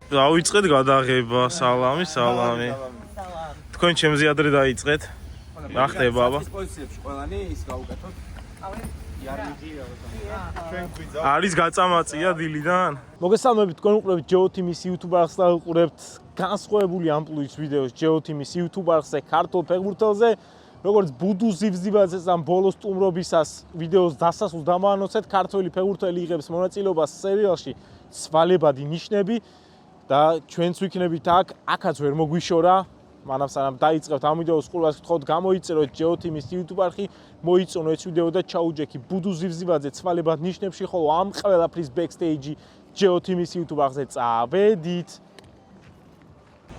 დავიწყეთ გადაღება, სალამი. თქვენ ჩემზე ადრე დაიწყეთ. რა ხდება აბა? პოზიციებში ყველანი ის გავუკეთოთ. არის გაწამაწია დილიდან. მოგესალმებით, თქვენ უყურებთ GeoTeam-ის YouTube არხს და უყურებთ განსხვავებული ამპლუის ვიდეოს GeoTeam-ის YouTube არხზე ქართულ ფეხბურთელზე. როგორც ბუდუ ზივზივაძეს ამ ბოლოს სტუმრობისას ვიდეოს დასასრულს დამაანონსეთ, ქართველი ფეხბურთელი იღებს მონაწილეობას სერიალში ცვალებადი ნიშნები და ჩვენც ვიქნებით აქაც ვერ მოგვიშორა. მანამ სანამ დაიწყებთ ამ ვიდეოს ყურებას გთხოვთ გამოიწეროთ GeoTeam-ის YouTube არხი, მოიწონო ეს ვიდეო და ჩაუჯექი ბუდუ ზივზივაძე ცვალებად ნიშნებში, ხოლო ამ ყველაფრის ბექსტეიჯი GeoTeam-ის YouTube არხზე წავედით.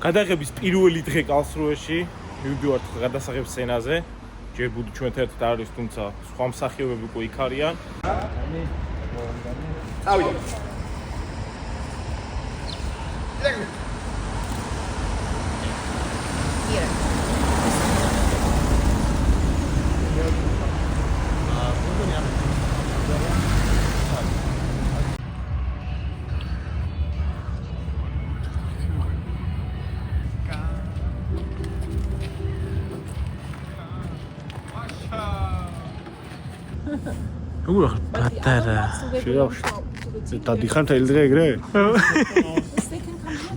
გადაღების პირველი დღე კალსრუეში მივდივართ გადასაღებ სცენაზე. ჯერ ბუდუ ჩვენთან ერთად არის, თუმცა სხვა მსახიობები უკვე იქ არიან. წავიდეთ. როგორ პატარა დადიხარ თელი დღე ეგრე?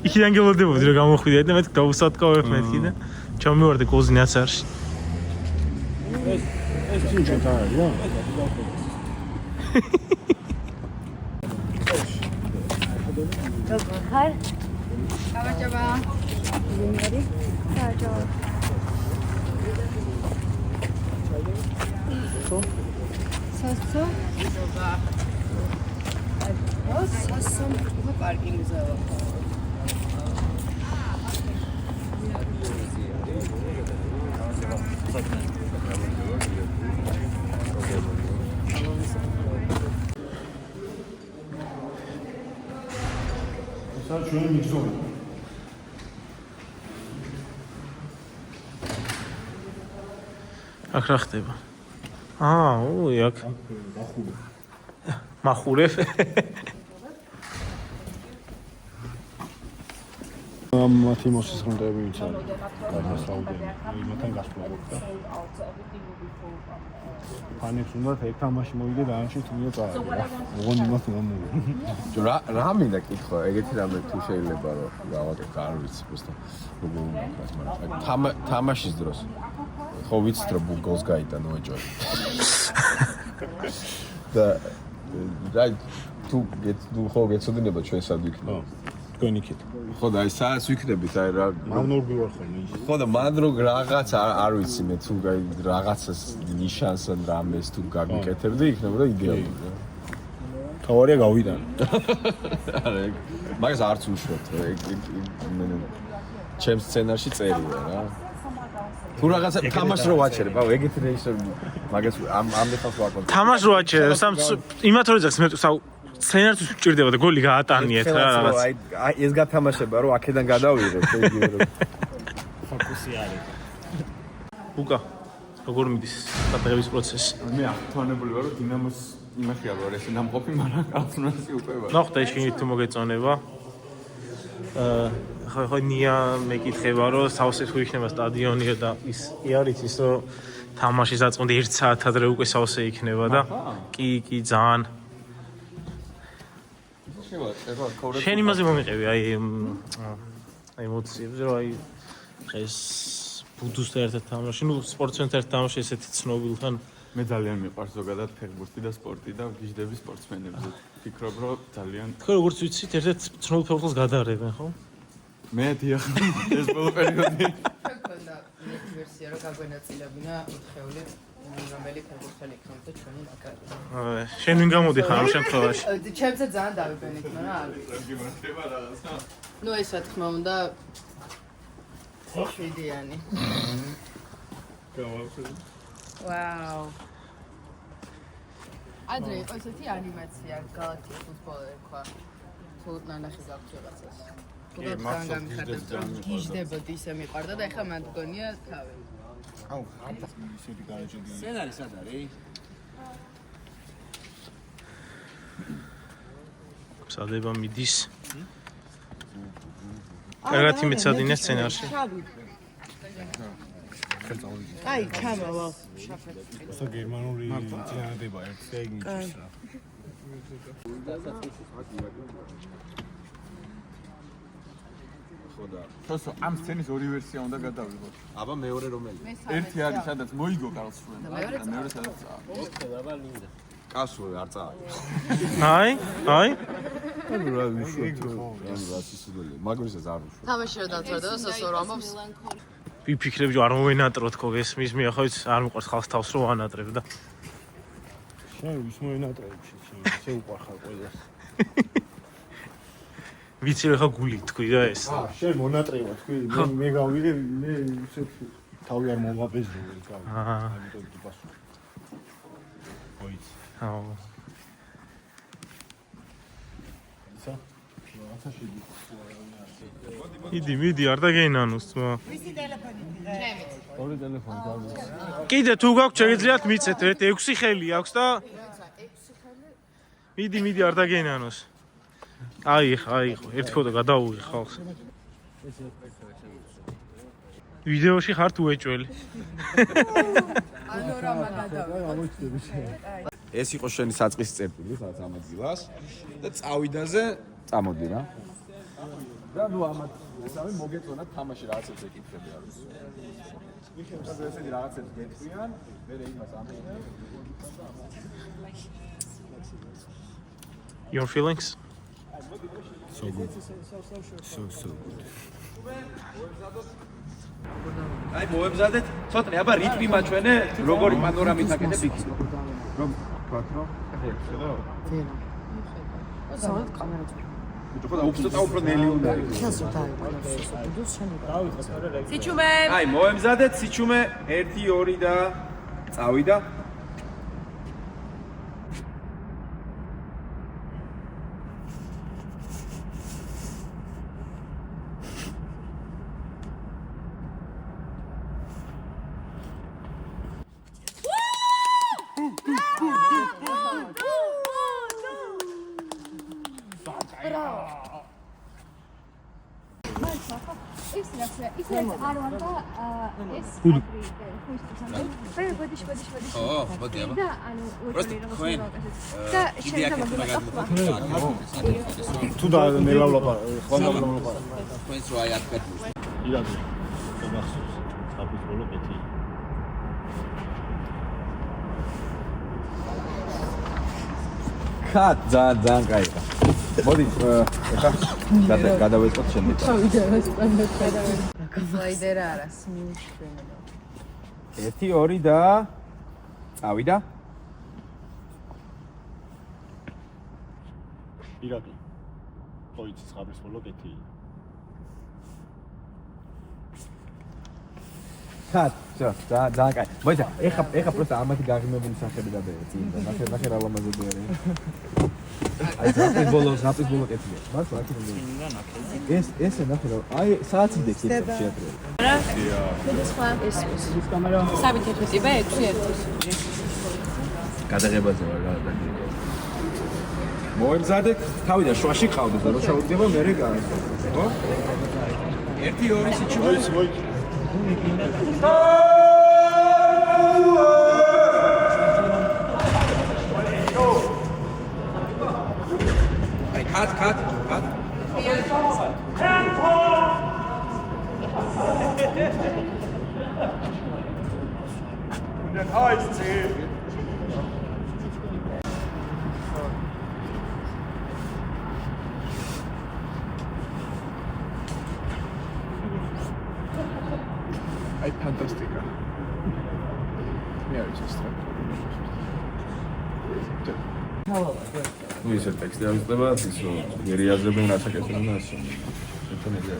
იქიდან გელოდებოდი რომ გამოხვიდეთ და მე დავუსატკავებ მეთქი და ჩამივარდე კოზინაცარში. ეს ჩინჩა არის, რა? როგორ ხარ? გამარჯობა. ზინარი? საჯო. სასო? სასო პარკინგზე ვარ. ჩვენ მიგზოვნა. აქ რა ხდება? ოი, აქ მახურებ. მათი მოსისხმდები ვინც არის? გადასაუდენი. იმათან გასწავლობდა. ფანებს უნდა ერთ თამაში მოვიდე და ანში თუნდაც წავედი რა. ოღონდ იმას მომოვიდა. რა მინდა კითხვა, ეგეთი რამე თუ შეიძლება რომ გავაკეთო, არ ვიცი, უბრალოდ როგორ უნდა ვქოს, მაგრამ თამაშის დროს ხო ვიცით რომ გოლს გაიტანა ოჯორი. და თუ ხო გეცოდინება ჩვენ სად ვიქნებით? თქვენ იქით. ხო და აი საათს ვიქნებით, აი რა მან რო გივარ ხოლმე ის. ხო და მან რო რაღაც არ ვიცი მე თუ რაღაცას ნიშანს ან რამეს თუ გაგვიკეთებდი, იქნებოდა იდეალური. თავარია გავიდან. არა, მაგას არც უშუალოდ, ჩემ სცენარში წერია რა. თუ რაღაცა თამაშს რო ვაჩერებ, აუ ეგეთი რეჟისორი მაგას ამ დეტალს ვაკონტროლებ. თამაშს რო აჩერებ, იმათ რო ძახს მე სცენარს ვჭირდება და გოლი გაატანიეთ რა რაღაც. აი ეს გათამაშება რომ აქედან გადავიღებ, შეიძლება რომ ფოკუსი არის. უკა როგორ მიდის გადაღების პროცესი? მე აქტუალებული ვარ რომ დინამოს იმაში არ ვარ ესე ნამყოფი, მაგრამ კალსრუეში უკვე ვარ. ნახე ისინი თუ მოგეწონება. ხო ნია მეკითხება რომ სავსე თუ იქნება სტადიონი და ის არის ის რომ თამაში საწმუნდი 1 საათ ადრე უკვე სავსე იქნება და კი ძალიან შენ იმაზე მომიყევი აი ემოციებზე რომ აი ეს ბუდუსთან ერთად თამაში, ნუ სპორტსმენთან ერთად თამაში ესეთი ცნობილთან მე ძალიან მიყვარს ზოგადად ფეხბურთი და სპორტი და ვგიჟდები სპორტსმენებზე. ვფიქრობ რომ ძალიან თქვენ როგორც ვიცით ერთ-ერთ ცნობილ ფეხბურთელს გადაარებენ, ხო? მე დიახ ეს ბოლო პერიოდი. ქონდა ვერსია რომ გაგვენაწილებინა უთხეული რომელი ფეხბურთელი იქნებოდა ჩვენი ნაკრები. შენ ვინ გამოდიხარ ამ შემთხვევაში? ჩემზე ძალიან დავიბენით, მაგრამ არ ვიცი. ნუ ეს რა თქმა უნდა შვიდიანი. ვაუ. ადრე იყო ესეთი ანიმაცია გალაქტიკის ფუტბოლერი ხა. თუ ნანახი გაქვს რაღაცას. თუნდაც გამიხარდა გიჟდებოდი ისე მიყვარდა და ეხლა მან მგონია თავი. აუ, ისეთი გაიჭიდი. სცენარი სად არის? მზადება მიდის. კარგად იმეცადინე სცენარში. აი, ჩამავა. უსა გერმანული წინადადება ერთ და იგი ჭირს რა. თოსო ამ სცენის ორი ვერსია უნდა გადავიღოთ. აბა მეორე რომელი? ერთი არის სადაც მოიგო კარლსრუე, მეორე სადაც კასრუე არ წააგო. აი. ანუ რა ვიშვათ? ანუ რა სისულელი, მაგრისაც არ ვიშვათ. თამაში რა დავწერდა და სასორო ამბობს. ვიფიქრებ რომ არ მოვენატროთ ხო გესმის მე ახლა არ მიყვარს ხალხს თავს რომ ვანატრებ და შენ ვის მოენატრებს შე უყარხარ ყველას. ვიცი რომ ხა გული თქვი და ეს. შენ მონატრება თქვი მე გავიღე მე ისეთ თავი არ მომღაპეზო ეგ. ამიტომ დიპასო. ოიც. აუ. ისა? რაცა შედი. მიდი არ დაგეინანოს თმა. ვისი ტელეფონი? ჩემი. ორი ტელეფონი გავიგე. კიდე თუ გაქვს შეგიძლიათ მიცეთ ერთ 6 ხელი აქვს და მიდი არ დაგეინანოს. აი ერთი ფოტო გადაუღი ხალხს. ვიდეოში ხარ თუ ეჭველი. პანორამა გადავიღე. ეს იყო შენი საწყის წერტილი, სადაც ამაძილას და წავიდაზე წამოდი რა. და ნუ ამათ ესავე მოგეწონა თამაში რაღაცებს ეკითხები არის. ვიხებსა ესეთი რაღაცებს გეტყვიან, მე იმას ამბობ. Your feelings? So good. So good. აი მოემზადეთ ცოტნე აბა რიტმი მაჩვენე როგორი პანორამით აკეთებ იქ რომ თქვათ რომ ხედავ ზოგადად კამერა ხო და უფრო ნელი უნდა იყოს სიჩუმე აი მოემზადეთ სიჩუმე 1 2 და წავიდა თუ და ნელავლაპა ხვალავლაპა თქვენს რო აი აქ კეთილს ირადი გამახსოვს საფის ბოლო კეთი ხა ძალიან კაია მოდი ეხა გადავეწყოთ შემდეგ სლაიდერა არა სიმშვენე 1 2 და წავიდა ირადი ყოიცის ხაბის ბოლო კეთი ხა ძალიან კაია მოიცა ეხა პროსტა ამათი გაღიმებული სახები გადაეცი და ნახე რა ლამაზები არის აი ზაპის ბოლო კეთილია მას რა კიდე ესე ნახე რა აი საათი დეკით შეატრე გადაღებაზე ვარ გადაგები მოემზადეთ თავიდან შვაში ყავდეს და რო ჩაუდგება მერე გაიგო ხო 1 2 სიჩუმე აი კატ აი ფანტასტიკა. მე არის ეს რა. ნუ ისე ტექსტი არ ხდება, ისო გერიაზებენ რაც აკეთებენ და ასე. ერთმანეთზე.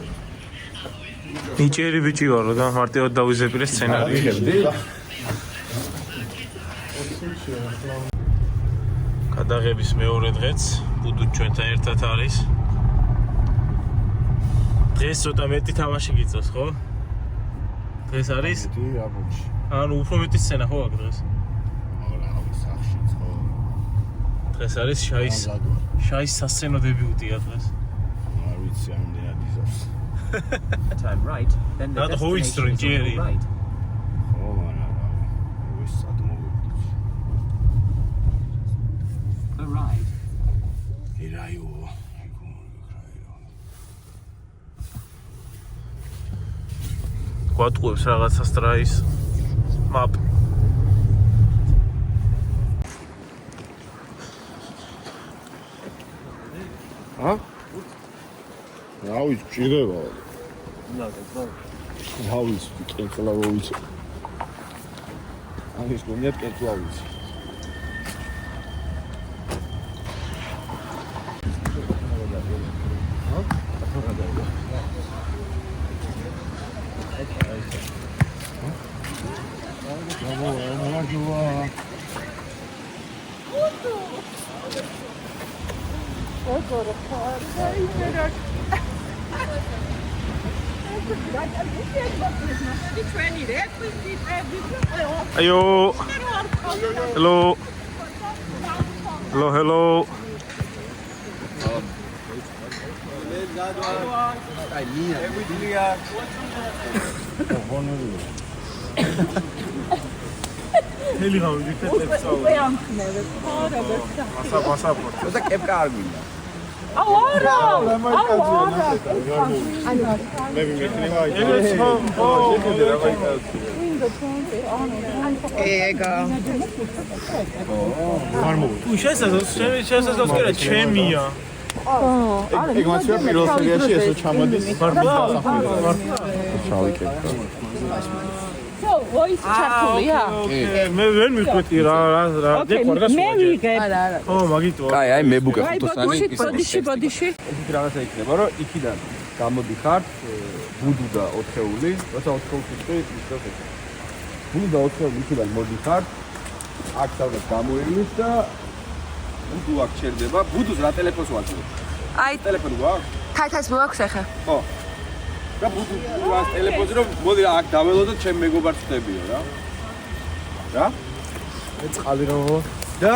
ნიჭიერი ბიჭი ვარო და მარტივად დავიზეპირე სცენარი. ვიღებდი? გადაღების მეორე დღეც ბუდუ ჩვენთან ერთად არის. დღეს ცოტა მეტი თამაში გიწევს, ხო? დღეს არის? დი აბოჩი ანუ უფრო მეტი სცენა ხო აქ დღეს? არა აუს სახში ხო დღეს არის შაის სასცენო დებიუტია დღეს. არ ვიცი ამდენად Turn right, then the Not who is destination is on Jerry. your right. ო არა ეს სადმოვიდეთ Arrive. ერაიო გვატყუებს რაღაცა სტრაის map. რა ვიცი ჭირდება რა ვიცი კენწლა ვიცი ამის გონიათ კენწლა ვიცი Ayo. Hello. Hello, hello. Heli გავიდით ეცაური. მასაპორტ. და კეპკა არ გვინდა. მე მიმექნება ეგეც ხო? ეგა. არ მოვიდა თუ შესაძლოა კი რა ჩემია. ეგ მაცია პირველ სერიაში ესო ჩამოდის მართლა? ჩავიკეთე მე ვერ მიხვეწი რა დეკვარ მე ვიღებ. ო მაგიტო. კაი, აი მებუკე ხუთოსანი ის ბოდიში. იქით რაღაცა იქნება, რომ იქიდან გამოდიხართ ბუდუ და 4-ეული, როცა 4-ეული ხდება, ის ბუდუ და 4-ეული იქიდან მოდიხართ, აქ სადღაც გამოივლის და ბუდუ აქ ჩერდება, ბუდუს რა ტელეფონს ვაძლევ? აი, ტელეფონი გვაქვს? თაითაც მოაქვს ახლა. ხო. და ბუდუ ვას ტელეფონზე რომ მოდი რა აქ დაველო და ჩემ მეგობარს ხდებიო რა. რა? ეს წყალი რო და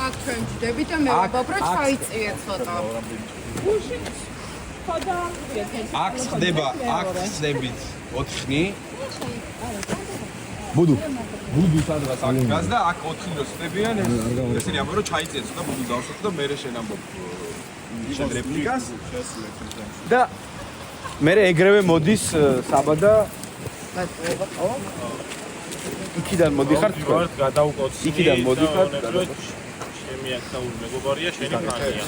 აქ ჩვენ ჯდებით და მე ვაბრო ჩაიწიე ცოტა. აქ ხდება, აქ ხდებით 4-ნი. ბუდუ სადღაც აქ გას და აქ 4-ნი რო ხდებიან, ესენი ამბობენ რომ ჩაიწიე ცოტა ბუდუ დავსვათ და მე შენ ამბობ შენ რეპლიკას და მე ეგრევე მოდის საბა და იქიდან მოდიხართ თქვენ ვართ გადაუკოცი. იქიდან მოდიხართ ჩემი აქტიური მეგობარია შენი ხანია.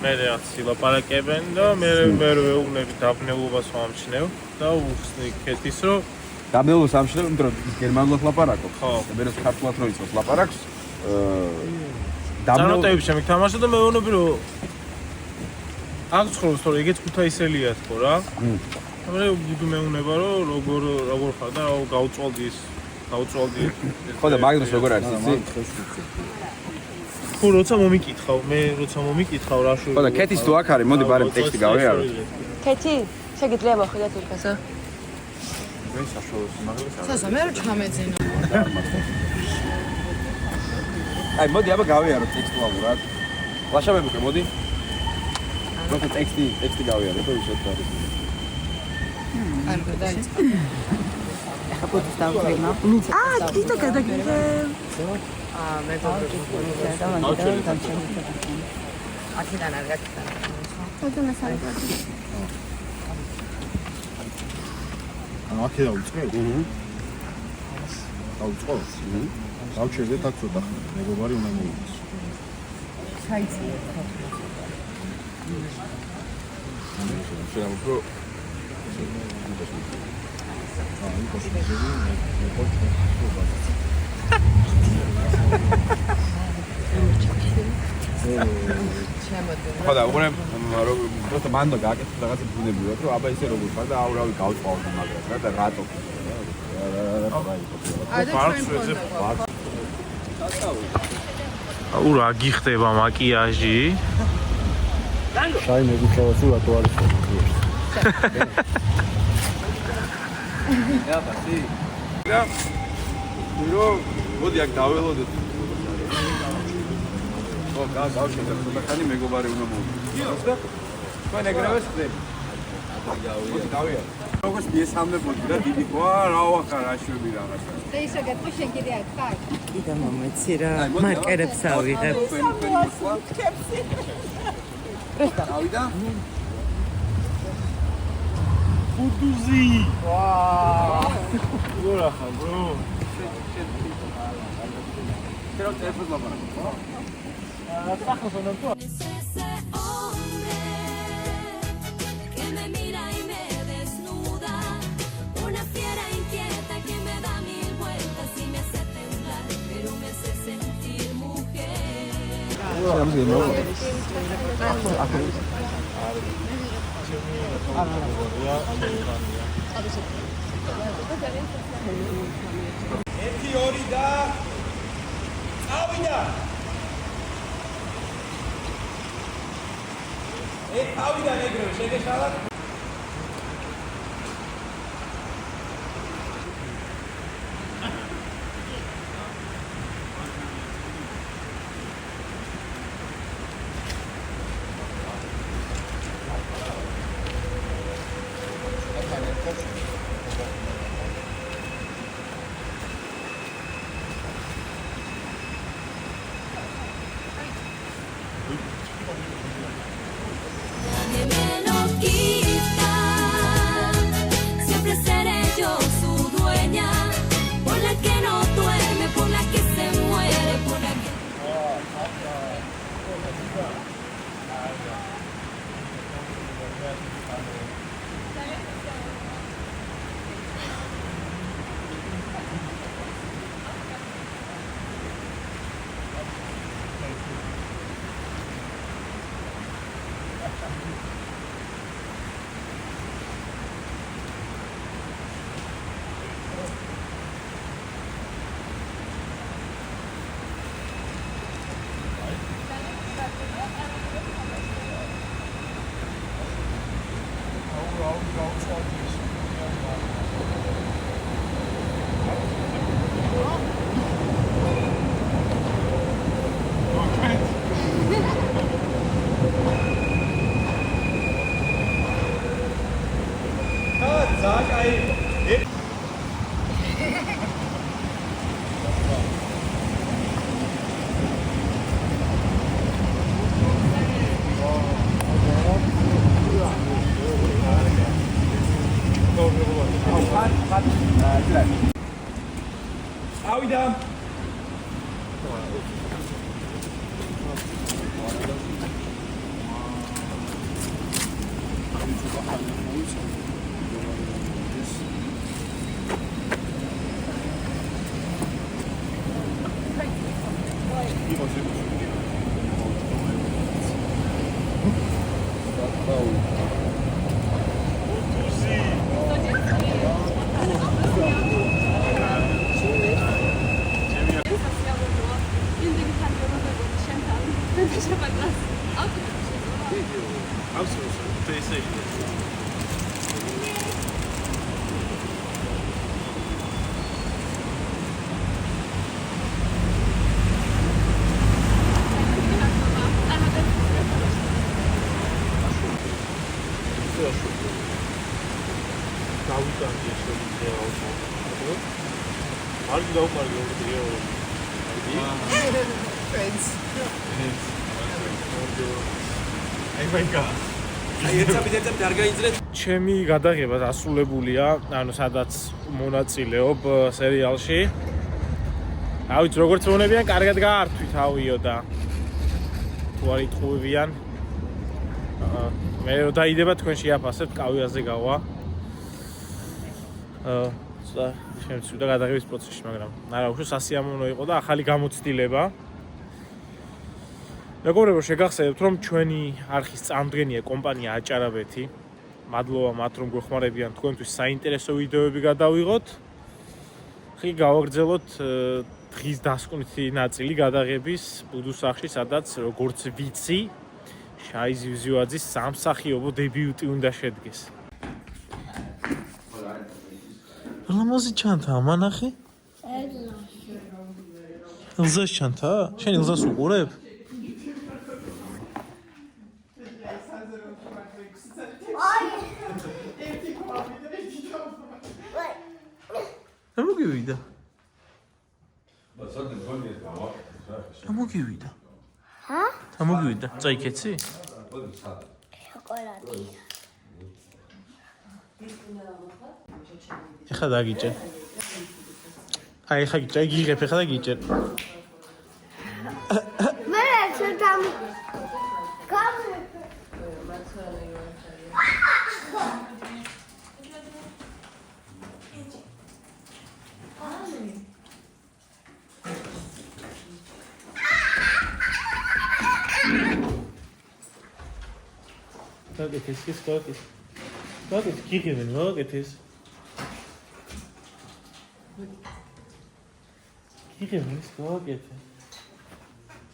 მე რაც ილაპარაკებენ და მე ვეუბნები დაბნელობას ვამჩნევ და უხსნი ქეთის რომ დაბნელობას ამშნევ, იმიტომ რომ გერმანულად ლაპარაკობ. ხო. მე რაც ქართულად რო იცოდი ლაპარაკს დაბნელები შემიგთამაშო და მე ვეუბნები რომ აქ ცხოვრობს თორე ეგეც ქუთაისელია თქო რა. მე ბუდუ მეუნება რომ როგორ ხარ და გავუწვალდი. ხო და მაგდროს როგორ არის იცი? ხო როცა მომიკითხავ რა შევ. ხო და კეთის თუ აქ არის, მოდი ბარემ ტექსტი გავიარო. ქეთი, შეგიძლია მოხდეთ თურქასო? სასა მე რო ჩამეძინა. აი მოდი აბა გავიარო ტექსტუალურად. ლაშავებუკე მოდი. როცა ტექსტი გავიარო და უშოთ არის. არ გადაიწყო. ახლა პოტოს დავკრინა. კიდე გადაგიდე. მე გავიგე და მანდ დავჩერდი. აქედან არ გაკეთა. პოტონას არ გადი. ანუ აქე დავიწყე? დავიწყო? დავჩერდეთ აქ ცოტა ხანი, მეგობარი უნდა მოვიდეს. საიციე. შეიძლება უფრო ხო და უბრალოდ просто მანდ გააკეთე რაღაცა ბუნებრივად რომ აბა ისე როგორ ხარ და აუ რავი გავწვავდი მაგრამ რა და რატო აუ რა გიხდება მაკიაჟი? შაი მეგუჩავა თუ რატო არის? რა ბასი რა რო მოდი აქ დაველოდეთ ო გავშენდა ხანი მეგობარი უნდა მოვიდეს და თქვენ ეგრევე ხდები როგორც მიესალმებოდი რა დიდი ყვა რა ვახარ აშვები რაღაცა. და ისე გეტყვი შენ კიდე აქ ხარ? კიდე მომეცი რა მარკერებს ავიღებ. ავიდა? ფუდუზი. ვაა. გორა ხა ბრო. შეიძლება ტელეფონს ლაპარაკო. სახოს უნდა თუ ერთი ორი და წავიდა. ავიდან ეგრევე შეგეშალა. ავიდა. ჩემი გადაღება დასრულებულია, ანუ სადაც მონაწილეობ სერიალში. ავიც როგორც მონებიან, კარგად გაართვით ავიო და თუ არ იტყუებიან. მე რო დაიდება თქვენ შეაფასებთ, კავიაზე გავა. შემცირდა გადაღების პროცესში, მაგრამ არა, უშო სასიამოვნო იყო და ახალი გამოცდილება. მეგობრებო, შეგახსენებთ, რომ ჩვენი არხის წამდგენია კომპანია აჭარაბეთი. მადლობა მათ, რომ გვეხმარებიან თქვენთვის საინტერესო ვიდეოები გადავიღოთ. ხი გავაგრძელოთ დღის დასკვნითი ნაწილი გადაღების ბუდუსახში, სადაც როგორც ვიცი, შაი ზივზივაძის სამსახიობო დებიუტი უნდა შედგეს. ლამაზი ჩანთა, მანახი? ელზას ჩანთა? შენ ელზას უყურებ? მოგივიდა. მოგივიდა. ჰა? მოგივიდა. წაიქეცი? შოკოლადი. ეხლა დაგიჭერ. აი ეხლა გიჭერ, გიღებ ეხლა და გიჭერ. მე შეთამ კამ გაკეთეს, გაკეთეს. გაკეთეს, გიღებენ, გაკეთეს. გიღებენ, გაკეთეს.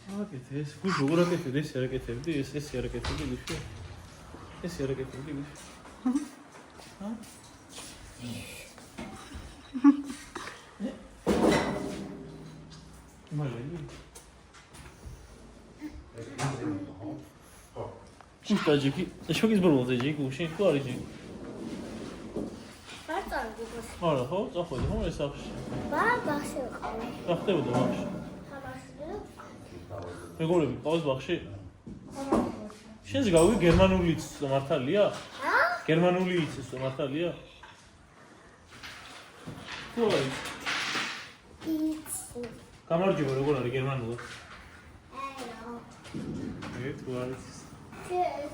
გაკეთეს, გუშ როგორ აკეთებდი, ეს არ აკეთებდი, ეს არ აკეთებდი, გუშ. ეს არ აკეთებდი, გუშ. ჰა? მალე. Çiftacık, çok iz bulacak bu şey var idi. ბატონ გიგოს Ara, ho, zaxoydu, ho, hesab. ბაბაში ყავი. Baxtebudi baxshi. მეგობრები, ყავს baxshi. შენს გავი გერმანული იცის მართალია? ჰა? გერმანული იცის მართალია? თუ არის? იცი. გამარჯობა, როგორ არის გერმანულად? აიო. თუ არის? Yes.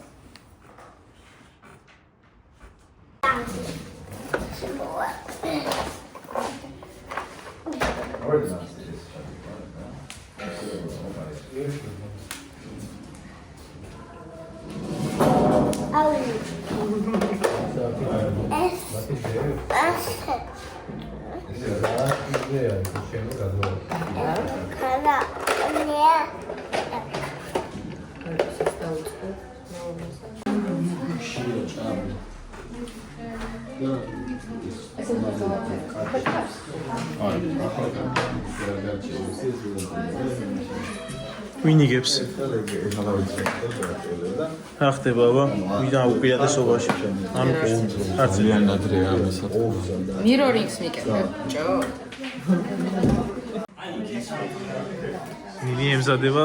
ვინიგებს? რა ხდება, აბა? ვიდან უპირატესობაში? ანუ არც ძალიან ადრეა ამასაც. მირორინგს მიკეთებ, ბიჭო. მილი ემზადება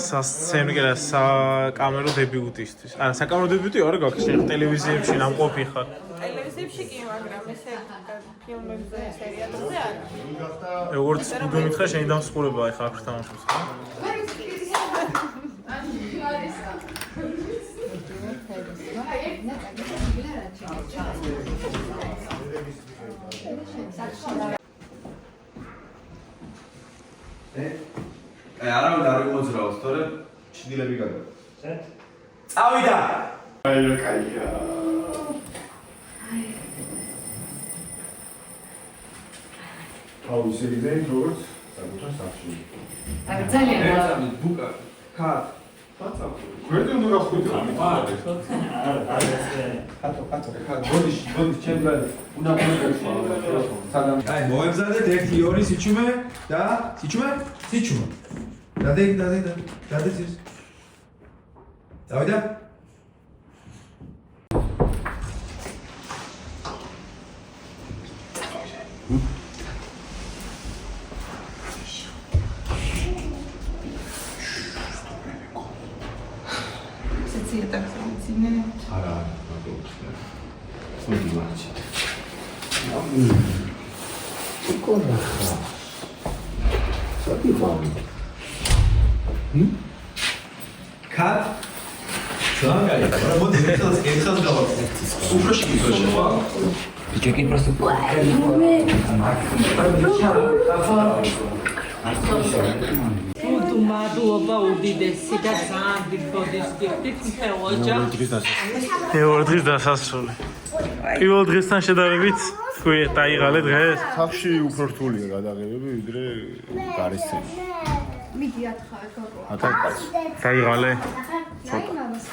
სასცენო საკამერო დებიუტისთვის. არა, საკამერო დებიუტი არ გაქვს, შენ ტელევიზიებში ნამყოფი ხარ. ტელევიზიებში კი, მაგრამ ესე ფილმებზე, სერიალებზე არა. როგორც გუმითხრა, შენი დამსხურებაა ხა აქ თამაშობს. არავინ არ იმოძრაოს, თორე ჩდილები გადავა. წავიდა. აია, კაია. თავის იდეი როგორც საკუთარ სახში. აი ძალიან ერთამი ბუკა, ხარ. გვერდი უნდა გახდეთ ამით. ხარ, ბოდიში, ჩემბრა უნდა მოგვეცვა. საგამ. აი, მოემზადეთ 1 2 სიჩუმე და სიჩუმე? სიჩუმე. დადი. დადეცის. დავიდა? არა, მოდი ვარჩი. კონა. საკითხავი. კატ. ძალიან კარგი. მოდი ერთხელ გავაკეთე. უფროში გიწევს ხო? Чеки просто. მადლობა უდიდესი და ძალიან დიდ ბოდის გიხდით მთელ ოჯახს. მეორე დღის დასასრული. პირველ დღესთან შედარებით თქვი დაიღალე დღეს? სახში უფრო რთულია გადაღებები ვიდრე გარესცენი. მიდი ათხარ გოგო. ათაკაც. დაიღალე.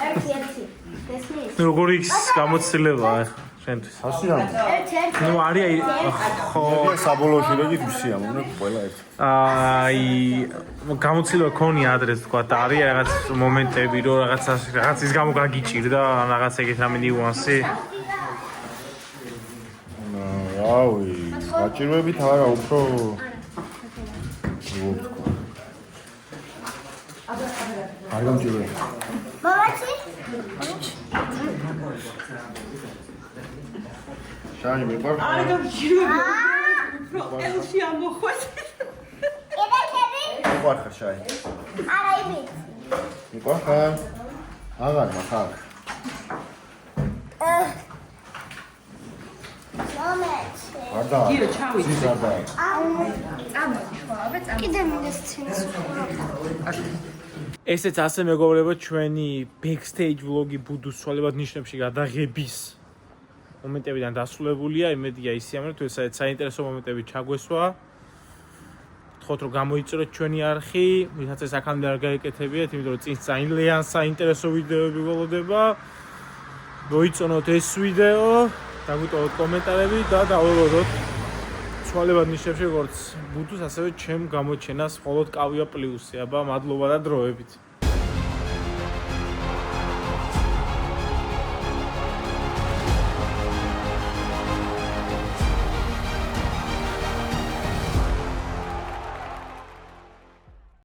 ერთი. როგორი გამოცდილებაა ახლა შენთვის? ასიამ. ერთი. ნუ არის ხო საბოლოო შედეგით ვისიამოვნებ ყველა ერთ. აი გამოცდილება ქონია ადრეს თქვა და არის რაღაც მომენტები რომ რაღაც ის გამო გაგიჭირდა რაღაც ეგეთ რამე ნიუანსი. რავი. გაჭირვებით არა, უფრო არ გამჭირვებით. მამაცი? შანი მიყვარს? არ გამჭირვებია. უფრო ელში ამოხვეს. ედაკები? მიყვარს შანი. არა იმით. მიყვარს? აღარ მაგარ. მომეცი. არ და. გიო ჩავიდე. ის არ და. წამოჩვავე. კიდე მინდა სცენას ვყურებ. ესეც ასე მეგობრებო ჩვენი backstage vlog-ი ბუდუს ცვალებად ნიშნებში გადაღების მომენტებიდან დასრულებულია. იმედია ისიამოვნებთ, თუ ესაა საინტერესო მომენტები ჩაგვესვა. ვთხოვთ რომ გამოიწურეთ ჩვენი არხი, ვისაც ეს აქამდე არ გაეკეთებიათ, იმიტომ რომ წინ ძალიან საინტერესო ვიდეოები ველოდება. მოიწონოთ ეს ვიდეო, დაგვიტოვოთ კომენტარები და დაველოდოთ ცვალებად ნიშნებში როგორც ბუდუს, ასევე ჩემ გამოჩენას მხოლოდ კავია პლუსი. აბა, მადლობა და დროებით.